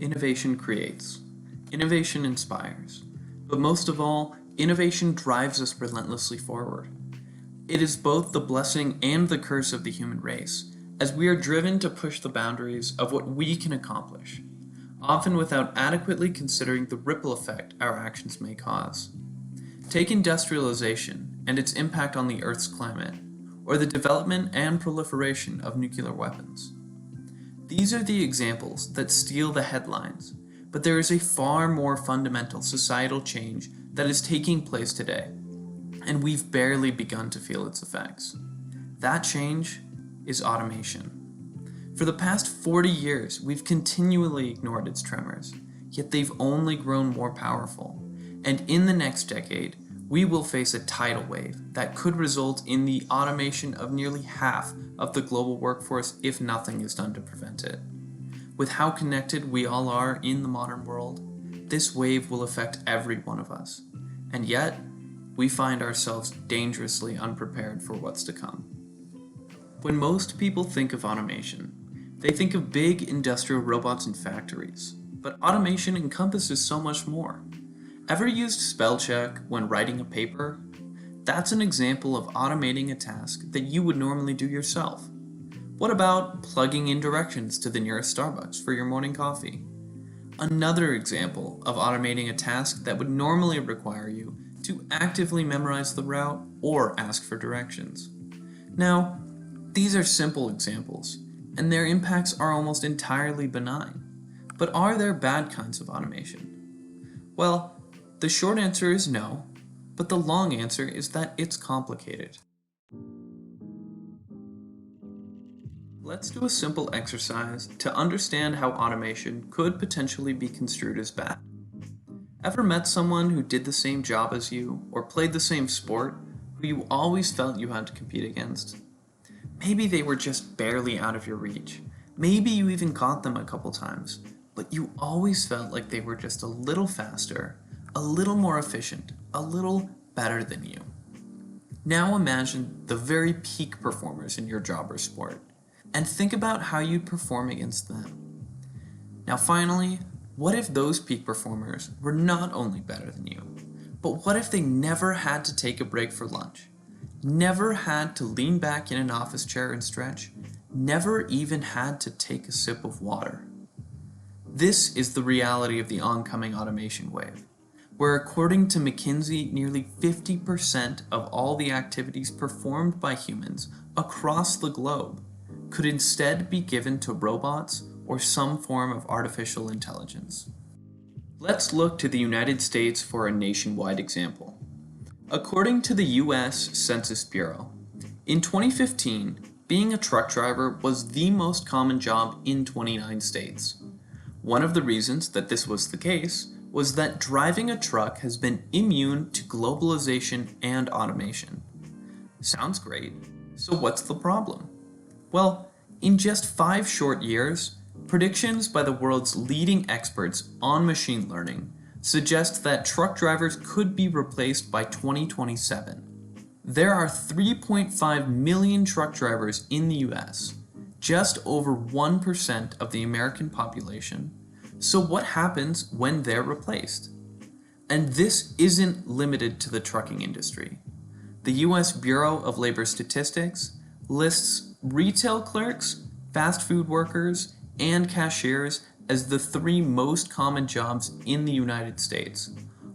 Innovation creates. Innovation inspires. But most of all, innovation drives us relentlessly forward. It is both the blessing and the curse of the human race, as we are driven to push the boundaries of what we can accomplish, often without adequately considering the ripple effect our actions may cause. Take industrialization and its impact on the Earth's climate, or the development and proliferation of nuclear weapons. These are the examples that steal the headlines, but there is a far more fundamental societal change that is taking place today, and we've barely begun to feel its effects. That change is automation. For the past 40 years, we've continually ignored its tremors, yet they've only grown more powerful, and in the next decade, we will face a tidal wave that could result in the automation of nearly half of the global workforce if nothing is done to prevent it. With how connected we all are in the modern world, this wave will affect every one of us, and yet, we find ourselves dangerously unprepared for what's to come. When most people think of automation, they think of big industrial robots in factories, but automation encompasses so much more. Ever used spell check when writing a paper? That's an example of automating a task that you would normally do yourself. What about plugging in directions to the nearest Starbucks for your morning coffee? Another example of automating a task that would normally require you to actively memorize the route or ask for directions. Now, these are simple examples, and their impacts are almost entirely benign. But are there bad kinds of automation? Well, the short answer is no, but the long answer is that it's complicated. Let's do a simple exercise to understand how automation could potentially be construed as bad. Ever met someone who did the same job as you, or played the same sport, who you always felt you had to compete against? Maybe they were just barely out of your reach. Maybe you even caught them a couple times, but you always felt like they were just a little faster, a little more efficient, a little better than you. Now imagine the very peak performers in your job or sport, and think about how you'd perform against them. Now finally, what if those peak performers were not only better than you, but what if they never had to take a break for lunch, never had to lean back in an office chair and stretch, never even had to take a sip of water? This is the reality of the oncoming automation wave, where according to McKinsey, nearly 50% of all the activities performed by humans across the globe could instead be given to robots or some form of artificial intelligence. Let's look to the United States for a nationwide example. According to the US Census Bureau, in 2015, being a truck driver was the most common job in 29 states. One of the reasons that this was the case was that driving a truck has been immune to globalization and automation. Sounds great. So what's the problem? Well, in just 5 short years, predictions by the world's leading experts on machine learning suggest that truck drivers could be replaced by 2027. There are 3.5 million truck drivers in the US, just over 1% of the American population. So what happens when they're replaced? And this isn't limited to the trucking industry. The US Bureau of Labor Statistics lists retail clerks, fast food workers, and cashiers as the 3 most common jobs in the United States,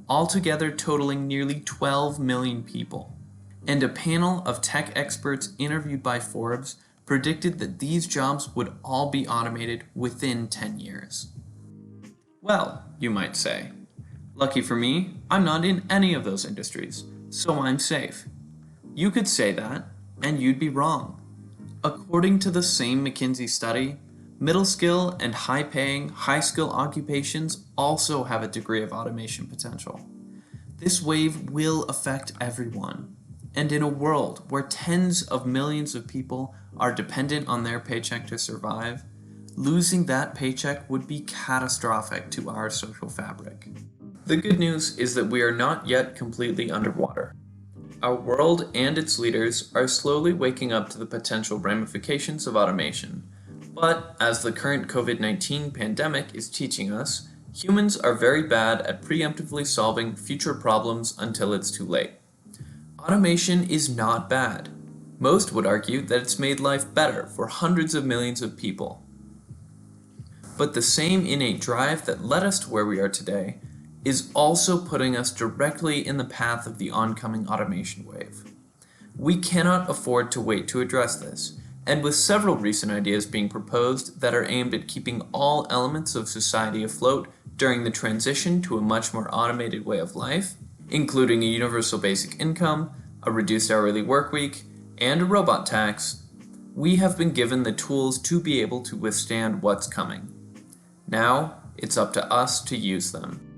altogether totaling nearly 12 million people. And a panel of tech experts interviewed by Forbes predicted that these jobs would all be automated within 10 years. Well, you might say, lucky for me, I'm not in any of those industries, so I'm safe. You could say that, and you'd be wrong. According to the same McKinsey study, middle skill and high-paying, high-skill occupations also have a degree of automation potential. This wave will affect everyone, and in a world where tens of millions of people are dependent on their paycheck to survive, losing that paycheck would be catastrophic to our social fabric. The good news is that we are not yet completely underwater. Our world and its leaders are slowly waking up to the potential ramifications of automation, But as the current COVID-19 pandemic is teaching us, humans are very bad at preemptively solving future problems until it's too late. Automation is not bad. Most would argue that it's made life better for hundreds of millions of people. But the same innate drive that led us to where we are today is also putting us directly in the path of the oncoming automation wave. We cannot afford to wait to address this, and with several recent ideas being proposed that are aimed at keeping all elements of society afloat during the transition to a much more automated way of life, including a universal basic income, a reduced hourly work week, and a robot tax, we have been given the tools to be able to withstand what's coming. Now, it's up to us to use them.